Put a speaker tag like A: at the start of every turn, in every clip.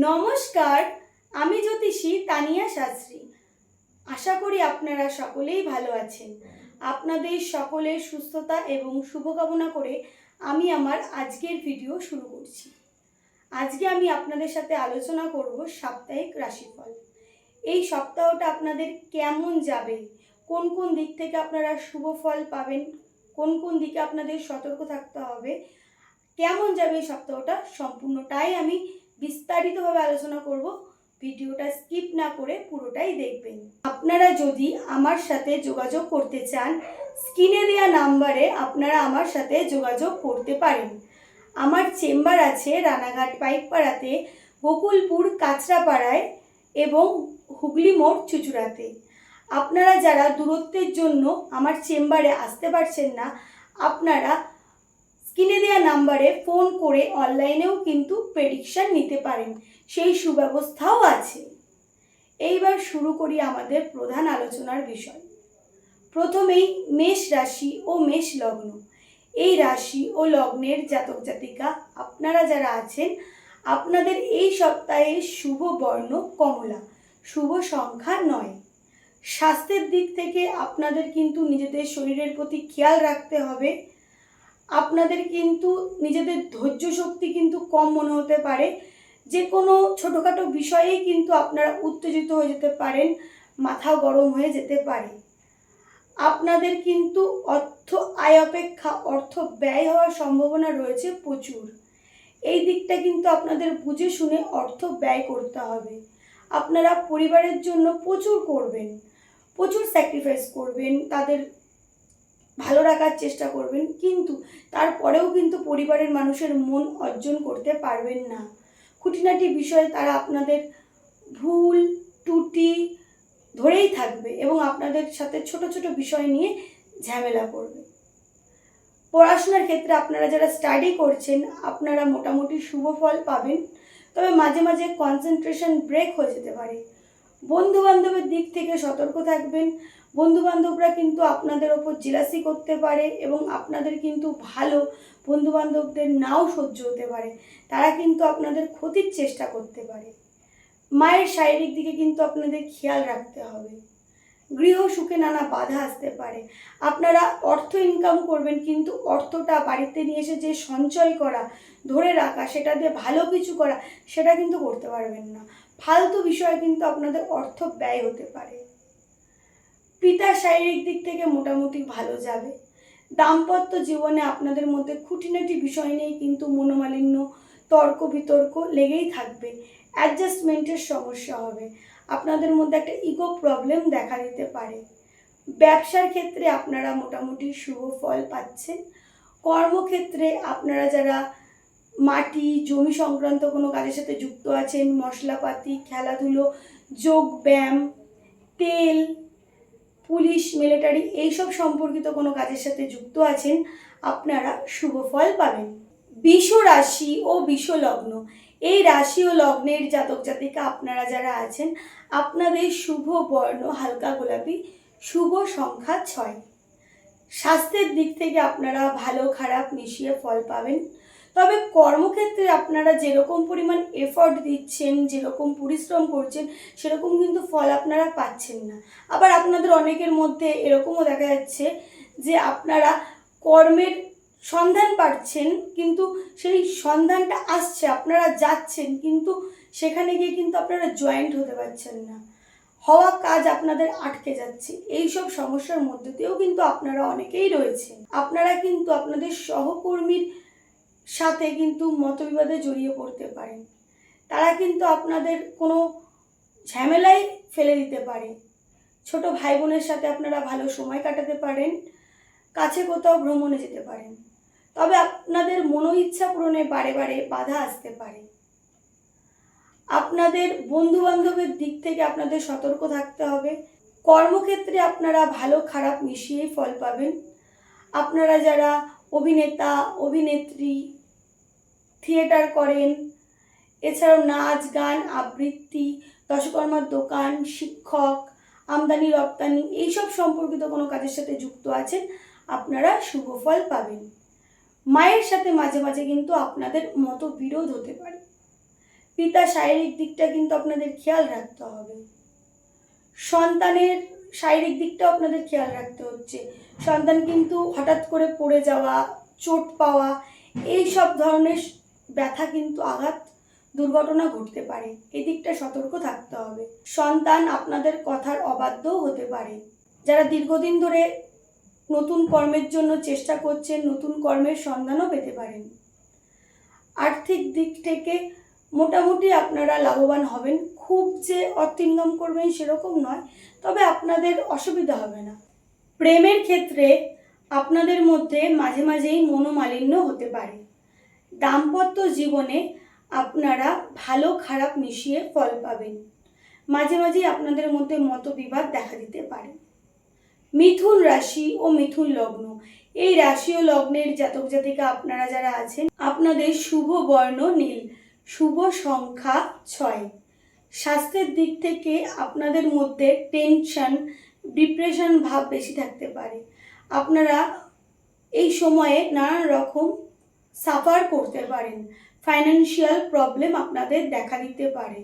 A: নমস্কার, আমি জ্যোতিষী তানিয়া শাস্ত্রী। আশা করি আপনারা সকলেই ভালো আছেন। আপনাদের সকলের সুস্থতা এবং শুভকামনা করে আমি আমার আজকের ভিডিও শুরু করছি। আজকে আমি আপনাদের সাথে আলোচনা করব সাপ্তাহিক রাশিফল। এই সপ্তাহটা আপনাদের কেমন যাবে, কোন কোন দিক থেকে আপনারা শুভ ফল পাবেন, কোন কোন দিকে আপনাদের সতর্ক থাকতে হবে, কেমন যাবে এই সপ্তাহটা, সম্পূর্ণটাই আমি বিস্তারিতভাবে আলোচনা করব। ভিডিওটা স্কিপ না করে পুরোটাই দেখবেন। আপনারা যদি আমার সাথে যোগাযোগ করতে চান, স্ক্রিনে দেওয়া নাম্বারে আপনারা আমার সাথে যোগাযোগ করতে পারেন। আমার চেম্বার আছে রানাঘাট পাইকপাড়াতে, গোকুলপুর কাঁচরাপাড়ায় এবং হুগলি মোড় চুচুড়াতে। আপনারা যারা দূরত্বের জন্য আমার চেম্বারে আসতে পারছেন না, আপনারা স্ক্রিনে দেওয়া নাম্বারে ফোন করে অনলাইনেও কিন্তু প্রেডিকশন নিতে পারেন, সেই সুব্যবস্থাও আছে। এইবার শুরু করি আমাদের প্রধান আলোচনার বিষয়। প্রথমেই মেষ রাশি ও মেষ লগ্ন। এই রাশি ও লগ্নের জাতক জাতিকা আপনারা যারা আছেন, আপনাদের এই সপ্তাহে শুভ বর্ণ কমলা, শুভ সংখ্যা 9। স্বাস্থ্যের দিক থেকে আপনাদের কিন্তু নিজেদের শরীরের প্রতি খেয়াল রাখতে হবে। আপনাদের কিন্তু নিজেদের ধৈর্য শক্তি কিন্তু কম মনে হতে পারে। যে কোনো ছোটোখাটো বিষয়েই কিন্তু আপনারা উত্তেজিত হয়ে যেতে পারেন, মাথা গরম হয়ে যেতে পারে। আপনাদের কিন্তু অর্থ আয় অপেক্ষা অর্থ ব্যয় হওয়ার সম্ভাবনা রয়েছে প্রচুর। এই দিকটা কিন্তু আপনাদের বুঝে শুনে অর্থ ব্যয় করতে হবে। আপনারা পরিবারের জন্য প্রচুর করবেন, প্রচুর স্যাক্রিফাইস করবেন, তাদের ভালো রাখার চেষ্টা করবেন, কিন্তু তারপরেও কিন্তু পরিবারের মানুষের মন অর্জন করতে পারবেন না। খুঁটিনাটি বিষয়ে তারা আপনাদের ভুল ত্রুটি ধরেই থাকবে এবং আপনাদের সাথে ছোট ছোট বিষয় নিয়ে ঝামেলা করবে। পড়াশোনার ক্ষেত্রে আপনারা যারা স্টাডি করছেন, আপনারা মোটামুটি শুভ ফল পাবেন, তবে মাঝে মাঝে কনসেন্ট্রেশন ব্রেক হয়ে যেতে পারে। বন্ধুবান্ধবের দিক থেকে সতর্ক থাকবেন। বন্ধুবান্ধবরা কিন্তু আপনাদের ওপর জেলাসি করতে পারে এবং আপনাদের কিন্তু ভালো বন্ধুবান্ধবদের নাও সহ্য হতে পারে, তারা কিন্তু আপনাদের ক্ষতির চেষ্টা করতে পারে। মায়ের শারীরিক দিকে কিন্তু আপনাদের খেয়াল রাখতে হবে। গৃহ সুখে নানা বাধা আসতে পারে। আপনারা অর্থ ইনকাম করবেন, কিন্তু অর্থটা বাড়িতে নিয়ে এসে যে সঞ্চয় করা, ধরে রাখা, সেটা দিয়ে ভালো কিছু করা, সেটা কিন্তু করতে পারবেন না। ফালতু বিষয়ে কিন্তু আপনাদের অর্থ ব্যয় হতে পারে। পিতার শারীরিক দিক থেকে মোটামুটি ভালো যাবে। দাম্পত্য জীবনে আপনাদের মধ্যে খুঁটিনাটি বিষয় নিয়ে কিন্তু মনোমালিন্য, তর্ক বিতর্ক লেগেই থাকবে। অ্যাডজাস্টমেন্টের সমস্যা হবে। আপনাদের মধ্যে একটা ইগো প্রবলেম দেখা দিতে পারে। ব্যবসার ক্ষেত্রে আপনারা মোটামুটি শুভ ফল পাচ্ছেন। কর্মক্ষেত্রে আপনারা যারা মাটি জমি সংক্রান্ত কোনো কাজের সাথে যুক্ত আছেন, মশলাপাতি, খেলাধুলো, যোগ ব্যায়াম, তেল, পুলিশ, মিলিটারি, এইসব সম্পর্কিত কোনো কাজের সাথে যুক্ত আছেন, আপনারা শুভ ফল পাবেন। বৃষ রাশি ও বৃষ লগ্ন। এই রাশি ও লগ্নের জাতক জাতিকা আপনারা যারা আছেন, আপনাদের শুভ বর্ণ হালকা গোলাপি, শুভ সংখ্যা 6। স্বাস্থ্যের দিক থেকে আপনারা ভালো খারাপ মিশিয়ে ফল পাবেন, তবে কর্মক্ষেত্রে আপনারা যেরকম পরিমাণ এফর্ট দিচ্ছেন, যেরকম পরিশ্রম করছেন, সেরকম কিন্তু ফল আপনারা পাচ্ছেন না। আবার আপনাদের অনেকের মধ্যে এরকমও দেখা যাচ্ছে যে আপনারা কর্মের সন্ধান পাচ্ছেন, কিন্তু সেই সন্ধানটা আসছে, আপনারা যাচ্ছেন, কিন্তু সেখানে গিয়ে কিন্তু আপনারা জয়েন্ট হতে পারছেন না। হওয়া কাজ আপনাদের আটকে যাচ্ছে। এই সব সমস্যার মধ্যে দিয়েও কিন্তু আপনারা অনেকেই রয়েছেন। আপনারা কিন্তু আপনাদের সহকর্মীর সাথে কিন্তু মতবিবাদে জড়িয়ে পড়তে পারেন। তারা কিন্তু আপনাদের কোনো ঝামেলায় ফেলে দিতে পারে। ছোট ভাই বোনের সাথে আপনারা ভালো সময় কাটাতে পারেন, কাছে কোথাও ভ্রমণে যেতে পারেন, তবে আপনাদের মনো ইচ্ছা পূরণে বারে বারে বাধা আসতে পারে। আপনাদের বন্ধু বান্ধবের দিক থেকে আপনাদের সতর্ক থাকতে হবে। কর্মক্ষেত্রে আপনারা ভালো খারাপ মিশিয়েই ফল পাবেন। আপনারা যারা অভিনেতা, অভিনেত্রী, থিয়েটার করেন, এছাড়াও নাচ গান, আবৃত্তি, দশকর্মার দোকান, শিক্ষক, আমদানি রপ্তানি, এইসব সম্পর্কিত কোনো কাজের সাথে যুক্ত আছেন, আপনারা শুভ ফল পাবেন। মায়ের সাথে মাঝে মাঝে কিন্তু আপনাদের মতবিরোধ হতে পারে। পিতা শারীরিক দিকটা কিন্তু আপনাদের খেয়াল রাখতে হবে। সন্তানের শারীরিক দিকটাও আপনাদের খেয়াল রাখতে হচ্ছে। সন্তান কিন্তু হঠাৎ করে পড়ে যাওয়া, চোট পাওয়া, এই সব ধরনের ব্যথা কিন্তু আঘাত, দুর্ঘটনা ঘটতে পারে। এই দিকটা সতর্ক থাকতে হবে। সন্তান আপনাদের কথার অবাধ্যও হতে পারে। যারা দীর্ঘদিন ধরে নতুন কর্মের জন্য চেষ্টা করছেন, নতুন কর্মের সন্ধানও পেতে পারেন। আর্থিক দিক থেকে মোটামুটি আপনারা লাভবান হবেন। খুব যে অর্থ ইনকাম করবেন সেরকম নয়, তবে আপনাদের অসুবিধা হবে না। প্রেমের ক্ষেত্রে আপনাদের মধ্যে মাঝে মাঝেই মনোমালিন্য হতে পারে। দাম্পত্য জীবনে আপনারা ভালো খারাপ মিশিয়ে ফল পাবেন। মাঝে মাঝেই আপনাদের মধ্যে মতবিবাদ দেখা দিতে পারে। মিথুন রাশি ও মিথুন লগ্ন, এই রাশি ও লগ্নের জাতক জাতিকা আপনারা যারা আছেন, আপনাদের শুভ বর্ণ নীল, শুভ সংখ্যা 6। স্বাস্থ্যের দিক থেকে আপনাদের মধ্যে টেনশন, ডিপ্রেশন ভাব বেশি থাকতে পারে। আপনারা এই সময়ে নানান রকম সাফার করতে পারেন। ফাইন্যান্সিয়াল প্রবলেম আপনাদের দেখা দিতে পারে।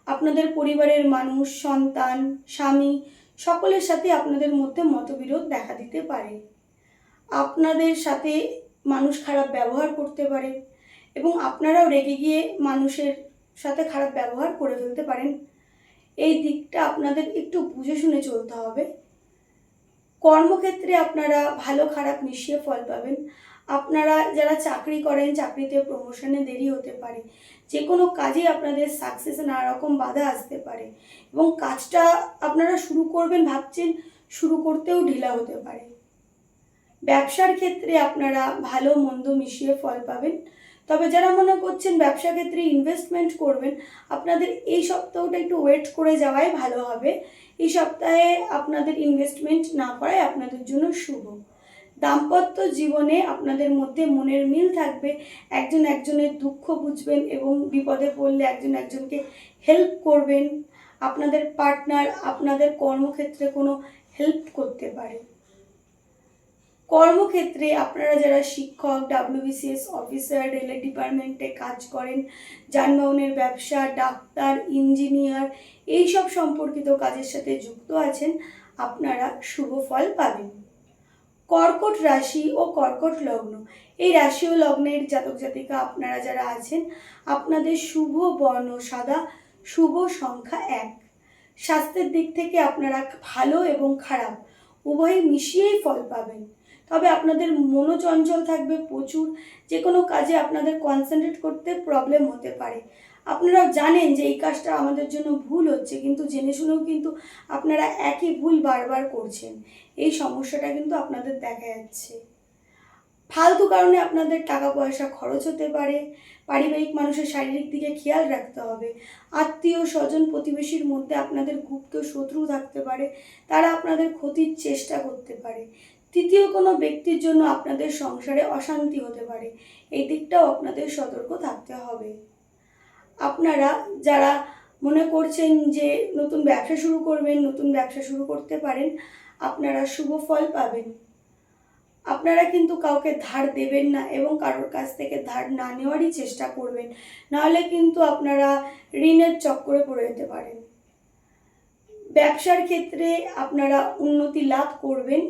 A: আপনাদের পরিবারের মানুষ, সন্তান, স্বামী সকলের সাথে আপনাদের মধ্যে মতবিরোধ দেখা দিতে পারে। আপনাদের সাথে মানুষ খারাপ ব্যবহার করতে পারে এবং আপনারাও রেগে গিয়ে মানুষের সাথে খারাপ ব্যবহার করে ফেলতে পারেন। এই দিকটা আপনাদের একটু বুঝে শুনে চলতে হবে। কর্মক্ষেত্রে আপনারা ভালো খারাপ মিশিয়ে ফল পাবেন। আপনারা যারা চাকরি করেন, চাকরিতে প্রমোশনে দেরি হতে পারে। যে কোনো কাজে আপনাদের সাকসেসে নানা রকম বাধা আসতে পারে এবং কাজটা আপনারা শুরু করবেন ভাবছেন, শুরু করতেও ঢিলা হতে পারে। ব্যবসার ক্ষেত্রে আপনারা ভালো মন্দ মিশিয়ে ফল পাবেন। তবে যারা মনে করছেন ব্যবসা ক্ষেত্রে ইনভেস্টমেন্ট করবেন, আপনাদের এই সপ্তাহটা একটু ওয়েট করে যাওয়াই ভালো হবে। এই সপ্তাহে আপনাদের ইনভেস্টমেন্ট না করাই আপনাদের জন্য শুভ। দাম্পত্য জীবনে আপনাদের মধ্যে মনের মিল থাকবে। একজন একজনের দুঃখ বুঝবেন এবং বিপদে পড়লে একজন একজনকে হেল্প করবেন। আপনাদের পার্টনার আপনাদের কর্মক্ষেত্রে কোনো হেল্প করতে পারে। কর্মক্ষেত্রে আপনারা যারা শিক্ষক, WBCS অফিসার, রেলের ডিপার্টমেন্টে কাজ করেন, যানবাহনের ব্যবসা, ডাক্তার, ইঞ্জিনিয়ার, এইসব সম্পর্কিত কাজের সাথে যুক্ত আছেন, আপনারা শুভ ফল পাবেন। কর্কট রাশি ও কর্কট লগ্ন, এই রাশি ও লগ্নের জাতক জাতিকা আপনারা যারা আছেন, আপনাদের শুভ বর্ণ সাদা, শুভ সংখ্যা 1। স্বাস্থ্যের দিক থেকে আপনারা ভালো এবং খারাপ উভয় মিশিয়েই ফল পাবেন। তবে আপনাদের মনোচঞ্চল থাকবে প্রচুর। যে কোনো কাজে আপনাদের কনসেন্ট্রেট করতে প্রবলেম হতে পারে। আপনারা জানেন যে এই কাজটা আমাদের জন্য ভুল হচ্ছে, কিন্তু জেনে শুনেও কিন্তু আপনারা একই ভুল বারবার করছেন। এই সমস্যাটা কিন্তু আপনাদের দেখা যাচ্ছে। ফালতু কারণে আপনাদের টাকা পয়সা খরচ হতে পারে। পারিবারিক মানুষের শারীরিক দিকে খেয়াল রাখতে হবে। আত্মীয় স্বজন প্রতিবেশীর মধ্যে আপনাদের গুপ্ত শত্রু থাকতে পারে, তারা আপনাদের ক্ষতির চেষ্টা করতে পারে। তৃতীয় কোনো ব্যক্তির জন্য আপনাদের সংসারে অশান্তি হতে পারে। এই দিকটাও আপনাদের সতর্ক থাকতে হবে। আপনারা যারা মনে করছেন যে নতুন ব্যবসা শুরু করবেন, নতুন ব্যবসা শুরু করতে পারেন, আপনারা শুভ ফল পাবেন। আপনারা কিন্তু কাউকে ধার দেবেন না এবং কারোর কাছ থেকে ধার না নেওয়ারই চেষ্টা করবেন, নাহলে কিন্তু আপনারা ঋণের চক্করে পড়ে যেতে পারেন। ব্যবসার ক্ষেত্রে আপনারা উন্নতি লাভ করবেন।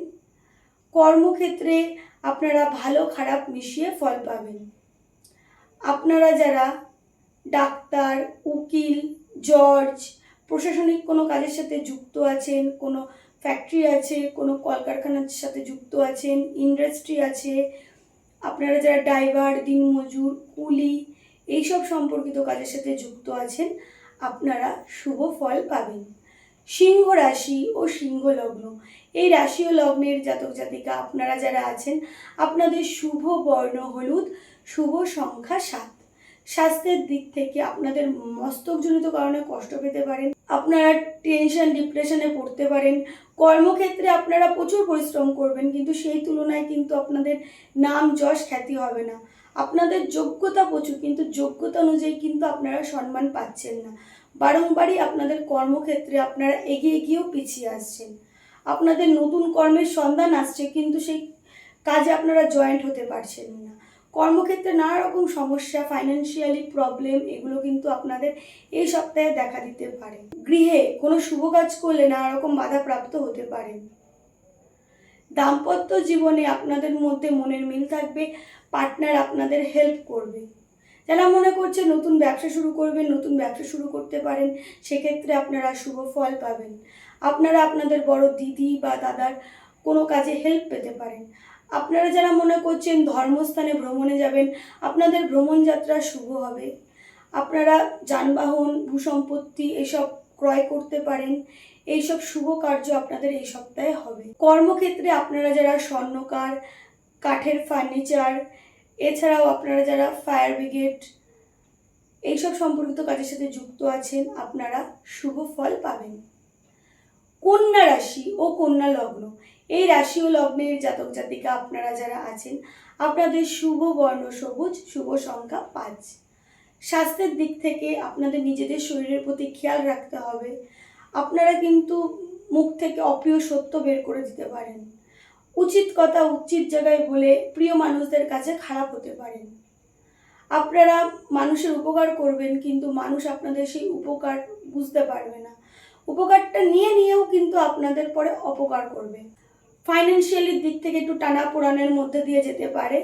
A: কর্মক্ষেত্রে আপনারা ভালো খারাপ মিশিয়ে ফল পাবেন। আপনারা যারা ডাক্তার, উকিল, জজ, প্রশাসনিক কোনো কাজের সাথে যুক্ত আছেন, কোনো ফ্যাক্টরি আছে, কোনো কলকারখানার সাথে যুক্ত আছেন, ইন্ডাস্ট্রি আছে, আপনারা যারা ড্রাইভার, দিনমজুর, কুলি, এইসব সম্পর্কিত কাজের সাথে যুক্ত আছেন, আপনারা শুভ ফল পাবেন। সিংহ রাশি ও সিংহ লগ্ন, এই রাশি ও লগ্নের জাতক জাতিকা আপনারা যারা আছেন, আপনাদের শুভ বর্ণ হলুদ, শুভ সংখ্যা 7। স্বাস্থ্যের দিক থেকে আপনাদের মস্তকজনিত কারণে কষ্ট পেতে পারেন। আপনারা টেনশন, ডিপ্রেশনে পড়তে পারেন। কর্মক্ষেত্রে আপনারা প্রচুর পরিশ্রম করবেন, কিন্তু সেই তুলনায় কিন্তু আপনাদের নাম যশ খ্যাতি হবে না। আপনাদের যোগ্যতা প্রচুর, কিন্তু যোগ্যতা অনুযায়ী কিন্তু আপনারা সম্মান পাচ্ছেন না। বারংবারই আপনাদের কর্মক্ষেত্রে আপনারা এগিয়ে গিয়েও পিছিয়ে আসছেন। আপনাদের নতুন কর্মের সন্ধান আসছে, কিন্তু সেই কাজে আপনারা জয়েন্ট হতে পারছেন না। কর্মক্ষেত্রে নানা রকম সমস্যা, ফাইন্যান্সিয়ালি প্রবলেম, এগুলো কিন্তু আপনাদের এই সপ্তাহে দেখা দিতে পারে। গৃহে কোনো শুভ কাজ করলে নানা রকম বাধাপ্রাপ্ত হতে পারে। দাম্পত্য জীবনে আপনাদের মধ্যে মনের মিল থাকবে, পার্টনার আপনাদের হেল্প করবে। যারা মনে করছে নতুন ব্যবসা শুরু করবেন, নতুন ব্যবসা শুরু করতে পারেন, সেক্ষেত্রে আপনারা শুভ ফল পাবেন। আপনারা আপনাদের বড় দিদি বা দাদার কোনো কাজে হেল্প পেতে পারেন। আপনারা যারা মনে করছেন ধর্মস্থানে ভ্রমণে যাবেন, আপনাদের ভ্রমণ যাত্রা শুভ হবে। আপনারা যানবাহন, ভূসম্পত্তি এসব ক্রয় করতে পারেন। এইসব শুভ কার্য আপনাদের এই সপ্তাহে হবে। কর্মক্ষেত্রে আপনারা যারা স্বর্ণকার, কাঠের ফার্নিচার, এছাড়াও আপনারা যারা ফায়ার ব্রিগেড এইসব সম্পর্কিত কাজের সাথে যুক্ত আছেন, আপনারা শুভ ফল পাবেন। কন্যা রাশি ও কন্যা লগ্ন, এই রাশি ও লগ্নের জাতক জাতিকা আপনারা যারা আছেন, আপনাদের শুভ বর্ণ সবুজ, শুভ সংখ্যা 5। স্বাস্থ্যের দিক থেকে আপনাদের নিজেদের শরীরের প্রতি খেয়াল রাখতে হবে। আপনারা কিন্তু মুখ থেকে অপ্রিয় সত্য বের করে দিতে পারেন। উচিত কথা উচিত জায়গায় বলে প্রিয় মানুষদের কাছে খারাপ হতে পারেন। আপনারা মানুষের উপকার করবেন, কিন্তু মানুষ আপনাদের সেই উপকার বুঝতে পারবে না। উপকারটা নিয়েও কিন্তু আপনাদের পরে অপকার করবে। ফাইন্যান্সিয়ালি দিক থেকে একটু টানাপোড়ানের মধ্যে দিয়ে যেতে পারে।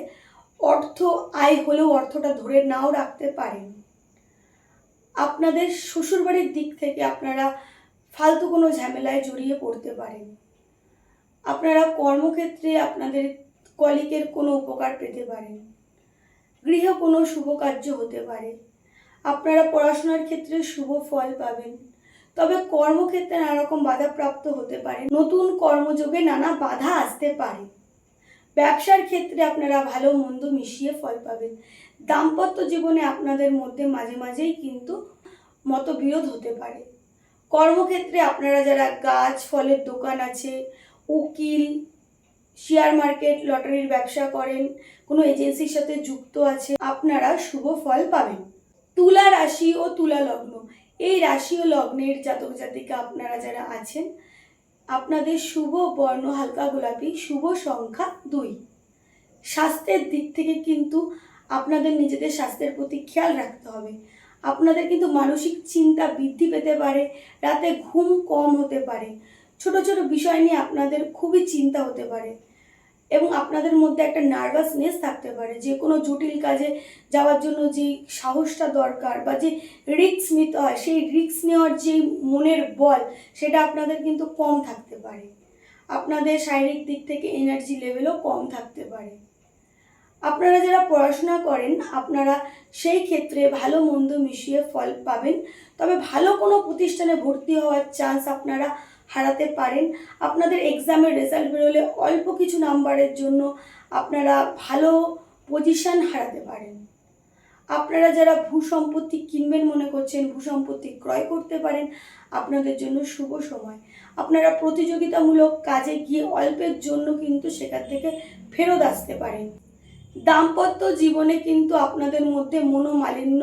A: অর্থ আয় হলেও অর্থটা ধরে নাও রাখতে পারেন। আপনাদের শ্বশুরবাড়ির দিক থেকে আপনারা ফালতু কোনো ঝামেলায় জড়িয়ে পড়তে পারেন। আপনারা কর্মক্ষেত্রে আপনাদের কলিগের কোনো উপকার পেতে পারেন। গৃহে কোনো শুভ কার্য হতে পারে। আপনারা পড়াশোনার ক্ষেত্রে শুভ ফল পাবেন। তবে কর্মক্ষেত্রে নানা রকম বাধাপ্রাপ্ত হতে পারে। নতুন কর্মযোগে নানা বাধা আসতে পারে। ব্যবসার ক্ষেত্রে আপনারা ভালো মন্দ মিশিয়ে ফল পাবেন। দাম্পত্য জীবনে আপনাদের মধ্যে মাঝে মাঝেই কিন্তু মতবিরোধ হতে পারে। কর্মক্ষেত্রে আপনারা যারা গাছ ফলের দোকান আছে, উকিল, শেয়ার মার্কেট, লটারির ব্যবসা করেন, কোনো এজেন্সির সাথে যুক্ত আছে, আপনারা শুভ ফল পাবেন। তুলা রাশি ও তুলা লগ্ন, এই রাশি ও লগ্নের জাতক জাতিকা আপনারা যারা আছেন, আপনাদের শুভ বর্ণ হালকা গোলাপি, শুভ সংখ্যা 2। স্বাস্থ্যের দিক থেকে কিন্তু আপনাদের নিজেদের স্বাস্থ্যের প্রতি খেয়াল রাখতে হবে। আপনাদের কিন্তু মানসিক চিন্তা বৃদ্ধি পেতে পারে, রাতে ঘুম কম হতে পারে, ছোট ছোট বিষয় নিয়ে আপনাদের খুবই চিন্তা হতে পারে এবং আপনাদের মধ্যে একটা নার্ভাসনেস থাকতে পারে। যে কোনো জটিল কাজে যাওয়ার জন্য যে সাহসটা দরকার বা যে রিস্ক নিতে হয়, সেই রিস্ক নেওয়ার যে মনের বল, সেটা আপনাদের কিন্তু কম থাকতে পারে। আপনাদের শারীরিক দিক থেকে এনার্জি লেভেলও কম থাকতে পারে। আপনারা যারা পড়াশোনা করেন, আপনারা সেই ক্ষেত্রে ভালো মন্দ মিশিয়ে ফল পাবেন। তবে ভালো কোনো প্রতিষ্ঠানে ভর্তি হওয়ার চান্স আপনারা হারাতে পারেন। আপনাদের এক্সামের রেজাল্ট বেরোলে অল্প কিছু নাম্বারের জন্য আপনারা ভালো পজিশন হারাতে পারেন। আপনারা যারা ভূসম্পত্তি কিনবেন মনে করছেন, ভূসম্পত্তি ক্রয় করতে পারেন, আপনাদের জন্য শুভ সময়। আপনারা প্রতিযোগিতামূলক কাজে গিয়ে অল্পের জন্য কিন্তু সেখান থেকে ফেরত আসতে পারেন। দাম্পত্য জীবনে কিন্তু আপনাদের মধ্যে মনোমালিন্য,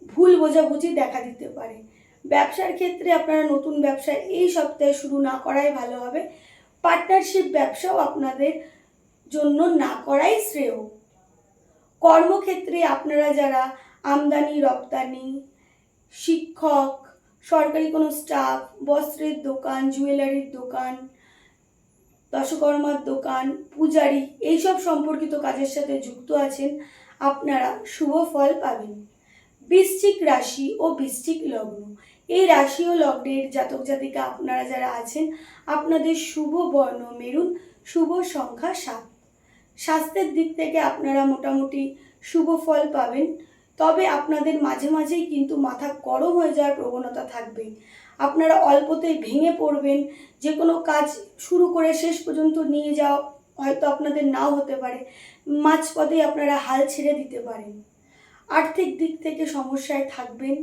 A: ভুল বোঝাবুঝি দেখা দিতে পারে। ব্যবসার ক্ষেত্রে আপনারা নতুন ব্যবসা এই সপ্তাহে শুরু না করাই ভালো হবে। পার্টনারশিপ ব্যবসাও আপনাদের জন্য না করাই শ্রেয়। কর্মক্ষেত্রে আপনারা যারা আমদানি রপ্তানি, শিক্ষক, সরকারি কোনো স্টাফ, বস্ত্রের দোকান, জুয়েলারির দোকান, দশকর্মার দোকান, পূজারি এইসব সম্পর্কিত কাজের সাথে যুক্ত আছেন, আপনারা শুভ ফল পাবেন। বৃশ্চিক রাশি ও বৃশ্চিক লগ্ন, এই রাশি ও লগ্নের জাতক জাতিকা আপনারা যারা আছেন, আপনাদের শুভ বর্ণ মেরুন, শুভ সংখ্যা 7। স্বাস্থ্যের দিক থেকে আপনারা মোটামুটি শুভ ফল পাবেন। তবে আপনাদের মাঝে মাঝেই কিন্তু মাথা গরম হয়ে যাওয়ার প্রবণতা থাকবে। আপনারা অল্পতেই ভেঙে পড়বেন। যে কোনো কাজ শুরু করে শেষ পর্যন্ত নিয়ে যাওয়া হয়তো আপনাদের নাও হতে পারে। মাঝপথেই আপনারা হাল ছেড়ে দিতে পারেন। আর্থিক দিক থেকে সমস্যায় থাকবেন।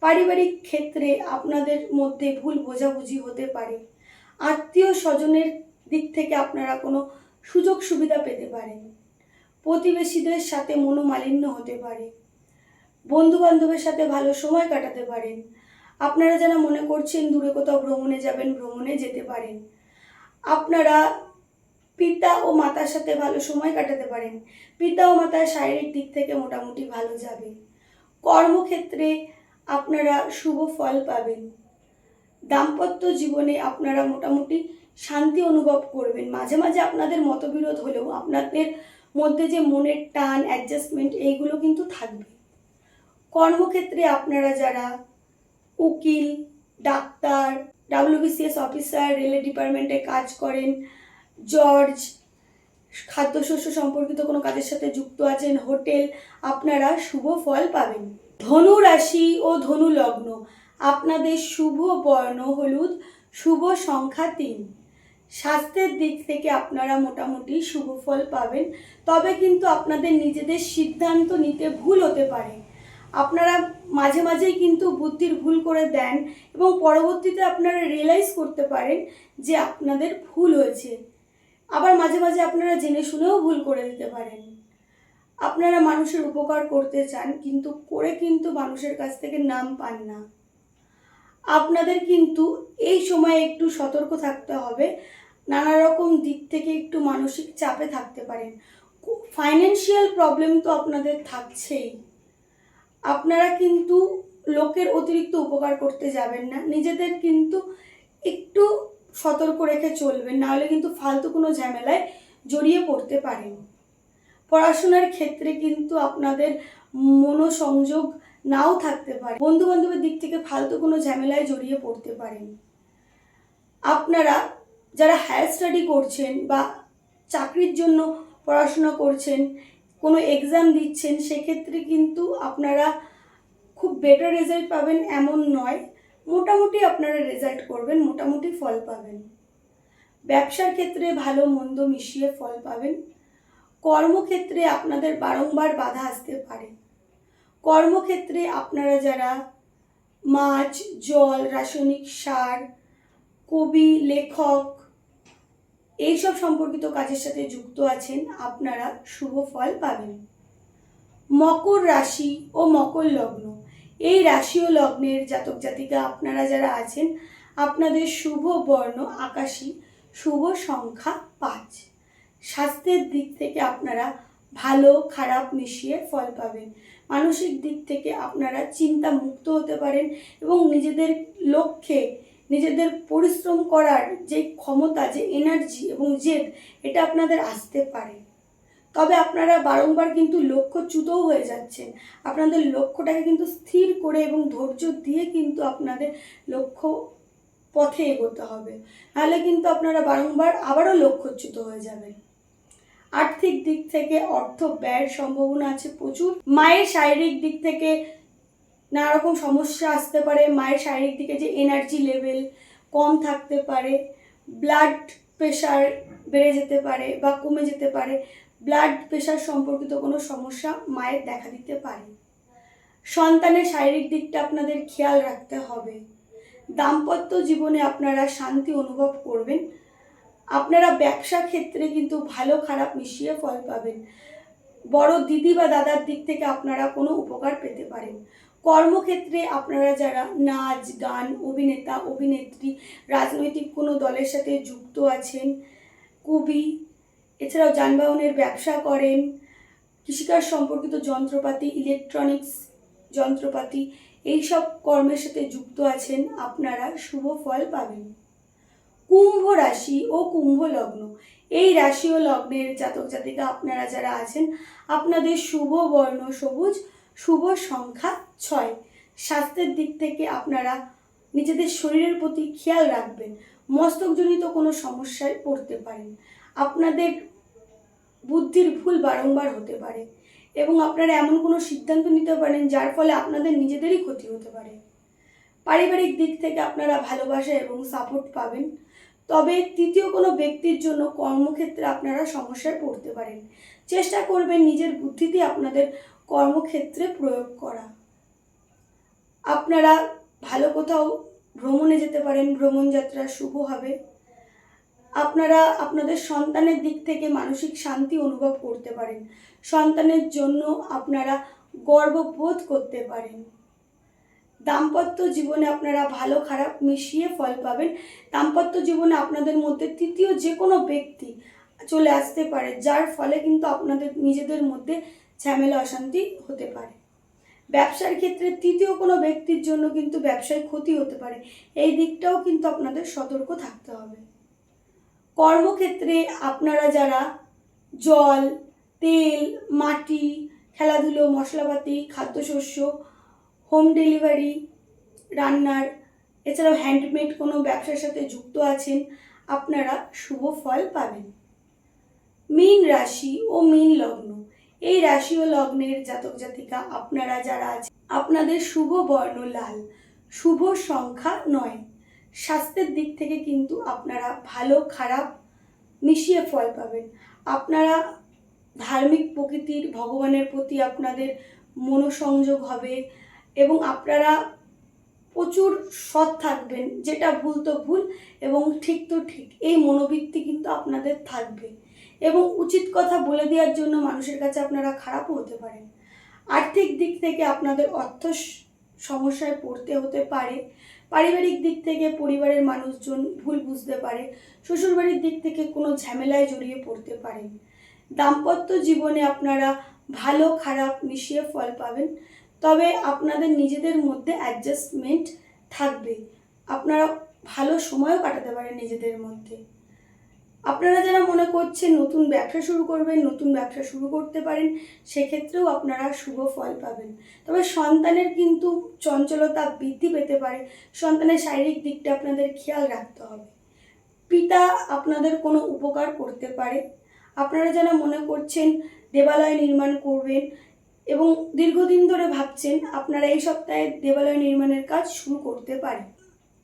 A: পারিবারিক ক্ষেত্রে আপনাদের মধ্যে ভুল বোঝাবুঝি হতে পারে। আত্মীয় স্বজনের দিক থেকে আপনারা কোনো সুযোগ সুবিধা পেতে পারেন। প্রতিবেশীদের সাথে মনোমালিন্য হতে পারে। বন্ধু বান্ধবের সাথে ভালো সময় কাটাতে পারেন। আপনারা যারা মনে করছেন দূরে কোথাও ভ্রমণে যাবেন, ভ্রমণে যেতে পারেন। আপনারা পিতা ও মাতার সাথে ভালো সময় কাটাতে পারেন। পিতা ও মাতার শারীরিক দিক থেকে মোটামুটি ভালো যাবে। কর্মক্ষেত্রে আপনারা শুভ ফল পাবেন। দাম্পত্য জীবনে আপনারা মোটামুটি শান্তি অনুভব করবেন। মাঝে মাঝে আপনাদের মতবিরোধ হলেও আপনাদের মধ্যে যে মনের টান, অ্যাডজাস্টমেন্ট, এইগুলো কিন্তু থাকবে। কর্মক্ষেত্রে আপনারা যারা উকিল, ডাক্তার, WBCS অফিসার, রেলের ডিপার্টমেন্টে কাজ করেন, জজ, খাদ্যশস্য সম্পর্কিত কোনো কাজের সাথে যুক্ত আছেন, হোটেল, আপনারা শুভ ফল পাবেন। ধনু রাশি ও ধনু লগ্ন, আপনাদের শুভ বর্ণ হলুদ, শুভ সংখ্যা 3। স্বাস্থ্যের দিক থেকে আপনারা মোটামুটি শুভ ফল পাবেন, তবে কিন্তু আপনাদের নিজেদের সিদ্ধান্ত নিতে ভুল হতে পারে। আপনারা মাঝে মাঝেই কিন্তু বুদ্ধির ভুল করে দেন এবং পরবর্তীতে আপনারা রিয়েলাইজ করতে পারেন যে আপনাদের ভুল হয়েছে। আবার মাঝে মাঝে আপনারা জেনে শুনেও ভুল করে দিতে পারেন। আপনারা মানুষের উপকার করতে চান, কিন্তু করে কিন্তু মানুষের কাছ থেকে নাম পান না। আপনাদের কিন্তু এই সময় একটু সতর্ক থাকতে হবে। নানা রকম দিক থেকে একটু মানসিক চাপে থাকতে পারেন। ফাইন্যান্সিয়াল প্রবলেম তো আপনাদের থাকছেই। আপনারা কিন্তু লোকের অতিরিক্ত উপকার করতে যাবেন না, নিজেদের কিন্তু একটু সতর্ক রেখে চলবেন, নাহলে কিন্তু ফালতু কোনো ঝামেলায় জড়িয়ে পড়তে পারেন। পড়াশোনার ক্ষেত্রে কিন্তু আপনাদের মনোসংযোগ নাও থাকতে পারে, বন্ধু বান্ধবের দিক থেকে ফালতু কোনো ঝামেলায় জড়িয়ে পড়তে পারেন। আপনারা যারা হায়ার স্টাডি করছেন বা চাকরির জন্য পড়াশোনা করছেন, কোনো এক্সাম দিচ্ছেন, সেক্ষেত্রে কিন্তু আপনারা খুব বেটার রেজাল্ট পাবেন এমন নয়, মোটামুটি আপনারা রেজাল্ট করবেন, মোটামুটি ফল পাবেন। ব্যবসার ক্ষেত্রে ভালো মন্দ মিশিয়ে ফল পাবেন। কর্মক্ষেত্রে আপনাদের বারংবার বাধা আসতে পারে। কর্মক্ষেত্রে আপনারা যারা মাছ, জল, রাসায়নিক সার, কবি, লেখক, এইসব সম্পর্কিত কাজের সাথে যুক্ত আছেন, আপনারা শুভ ফল পাবেন। মকর রাশি ও মকর লগ্ন, এই রাশি ও লগ্নের জাতক জাতিকা আপনারা যারা আছেন, আপনাদের শুভ বর্ণ আকাশী, শুভ সংখ্যা 5। স্বাস্থ্যের দিক থেকে আপনারা ভালো খারাপ মিশিয়ে ফল পাবেন। মানসিক দিক থেকে আপনারা চিন্তা মুক্ত হতে পারেন এবং নিজেদের লক্ষ্যে নিজেদের পরিশ্রম করার যে ক্ষমতা, যে এনার্জি এবং জেদ, এটা আপনাদের আসতে পারে। তবে আপনারা বারংবার কিন্তু লক্ষ্যচ্যুতও হয়ে যাচ্ছেন। আপনাদের লক্ষ্যটাকে কিন্তু স্থির করে এবং ধৈর্য দিয়ে কিন্তু আপনাদের লক্ষ্য পথে এগোতে হবে, নাহলে কিন্তু আপনারা বারংবার আবারও লক্ষ্যচ্যুত হয়ে যাবেন। আর্থিক দিক থেকে অর্থ ব্যয়ের সম্ভাবনা আছে প্রচুর। মায়ের শারীরিক দিক থেকে নানা রকম সমস্যা আসতে পারে। মায়ের শারীরিক দিকে যে এনার্জি লেভেল কম থাকতে পারে, ব্লাড প্রেশার বেড়ে যেতে পারে বা কমে যেতে পারে, ব্লাড প্রেশার সম্পর্কিত কোনো সমস্যা মায়ের দেখা দিতে পারে। সন্তানের শারীরিক দিকটা আপনাদের খেয়াল রাখতে হবে। দাম্পত্য জীবনে আপনারা শান্তি অনুভব করবেন। আপনারা ব্যবসা ক্ষেত্রে কিন্তু ভালো খারাপ মিশিয়ে ফল পাবেন। বড় দিদি বা দাদার দিক থেকে আপনারা কোনো উপকার পেতে পারেন। কর্মক্ষেত্রে আপনারা যারা নাচ, গান, অভিনেতা, অভিনেত্রী, রাজনৈতিক কোনো দলের সাথে যুক্ত আছেন, কবি, এছাড়াও যানবাহনের ব্যবসা করেন, কৃষিকাজ সম্পর্কিত যন্ত্রপাতি, ইলেকট্রনিক্স যন্ত্রপাতি, এইসব কর্মের সাথে যুক্ত আছেন, আপনারা শুভ ফল পাবেন। কুম্ভ রাশি ও কুম্ভ লগ্ন, এই রাশি ও লগ্নের জাতক জাতিকা আপনারা যারা আছেন, আপনাদের শুভ বর্ণ সবুজ, শুভ সংখ্যা 6। স্বাস্থ্যের দিক থেকে আপনারা নিজেদের শরীরের প্রতি খেয়াল রাখবেন। মস্তকজনিত কোনো সমস্যায় পড়তে পারেন। আপনাদের বুদ্ধির ভুল বারংবার হতে পারে এবং আপনারা এমন কোনো সিদ্ধান্ত নিতে পারেন যার ফলে আপনাদের নিজেদেরই ক্ষতি হতে পারে। পারিবারিক দিক থেকে আপনারা ভালোবাসা এবং সাপোর্ট পাবেন। তবে তৃতীয় কোনো ব্যক্তির জন্য কর্মক্ষেত্রে আপনারা সমস্যায় পড়তে পারেন। চেষ্টা করবেন নিজের বুদ্ধিতে আপনাদের কর্মক্ষেত্রে প্রয়োগ করা। আপনারা ভালো কোথাও ভ্রমণে যেতে পারেন, ভ্রমণ যাত্রা শুভ হবে। আপনারা আপনাদের সন্তানের দিক থেকে মানসিক শান্তি অনুভব করতে পারেন। সন্তানের জন্য আপনারা গর্ববোধ করতে পারেন। দাম্পত্য জীবনে আপনারা ভালো খারাপ মিশিয়ে ফল পাবেন। দাম্পত্য জীবনে আপনাদের মধ্যে তৃতীয় যে কোনো ব্যক্তি চলে আসতে পারে, যার ফলে কিন্তু আপনাদের নিজেদের মধ্যে ঝামেলা অশান্তি হতে পারে। ব্যবসার ক্ষেত্রে তৃতীয় কোনো ব্যক্তির জন্য কিন্তু ব্যবসায় ক্ষতি হতে পারে, এই দিকটাও কিন্তু আপনাদের সতর্ক থাকতে হবে। কর্মক্ষেত্রে আপনারা যারা জল, তেল, মাটি, খেলাধুলো, মশলাপাতি, খাদ্যশস্য, হোম ডেলিভারি, রান্নার, এছাড়াও হ্যান্ডমেড কোনো ব্যবসার সাথে যুক্ত আছেন, আপনারা শুভ ফল পাবেন। মীন রাশি ও মীন লগ্ন, এই রাশি ও লগ্নের জাতক জাতিকা আপনারা যারা আছেন, আপনাদের শুভ বর্ণ লাল, শুভ সংখ্যা 9। স্বাস্থ্যের দিক থেকে কিন্তু আপনারা ভালো খারাপ মিশিয়ে ফল পাবেন। আপনারা ধার্মিক প্রকৃতির, ভগবানের প্রতি আপনাদের মনোসংযোগ হবে এবং আপনারা প্রচুর সৎ থাকবেন, যেটা ভুল তো ভুল এবং ঠিক তো ঠিক, এই মনোবৃত্তি কিন্তু আপনাদের থাকবে এবং উচিত কথা বলে দেওয়ার জন্য মানুষের কাছে আপনারা খারাপও হতে পারেন। আর্থিক দিক থেকে আপনাদের অর্থ সমস্যায় পড়তে হতে পারে। পারিবারিক দিক থেকে পরিবারের মানুষজন ভুল বুঝতে পারে। শ্বশুরবাড়ির দিক থেকে কোনো ঝামেলায় জড়িয়ে পড়তে পারেন। দাম্পত্য জীবনে আপনারা ভালো খারাপ মিশিয়ে ফল পাবেন, তবে আপনাদের নিজেদের মধ্যে অ্যাডজাস্টমেন্ট থাকবে। আপনারা ভালো সময়ও কাটাতে পারেন নিজেদের মধ্যে। আপনারা যারা মনে করছেন নতুন ব্যবসা শুরু করবেন, নতুন ব্যবসা শুরু করতে পারেন, সেক্ষেত্রেও আপনারা শুভ ফল পাবেন। তবে সন্তানের কিন্তু চঞ্চলতা বৃদ্ধি পেতে পারে, সন্তানের শারীরিক দিকটা আপনাদের খেয়াল রাখতে হবে। পিতা আপনাদের কোনো উপকার করতে পারে। আপনারা যারা মনে করছেন দেবালয় নির্মাণ করবেন এবং দীর্ঘদিন ধরে ভাবছেন, আপনারা এই সপ্তাহে দেবালয় নির্মাণের কাজ শুরু করতে পারেন।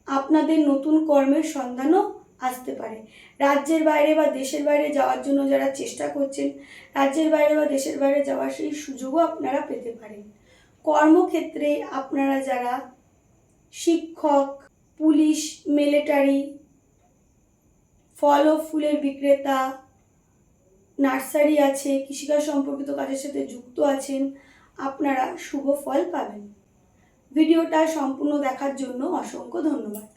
A: আপনাদের নতুন কর্মের সন্ধানও আসতে পারে। রাজ্যের বাইরে বা দেশের বাইরে যাওয়ার জন্য যারা চেষ্টা করছেন, রাজ্যের বাইরে বা দেশের বাইরে যাওয়ার সেই সুযোগও আপনারা পেতে পারেন। কর্মক্ষেত্রে আপনারা যারা শিক্ষক, পুলিশ, মিলিটারি, ফল ও ফুলের বিক্রেতা, নার্সারি আছে, কৃষিকাজ সম্পর্কিত কাজের সাথে যুক্ত আছেন, আপনারা শুভ ফল পাবেন। ভিডিওটা সম্পূর্ণ দেখার জন্য অসংখ্য ধন্যবাদ।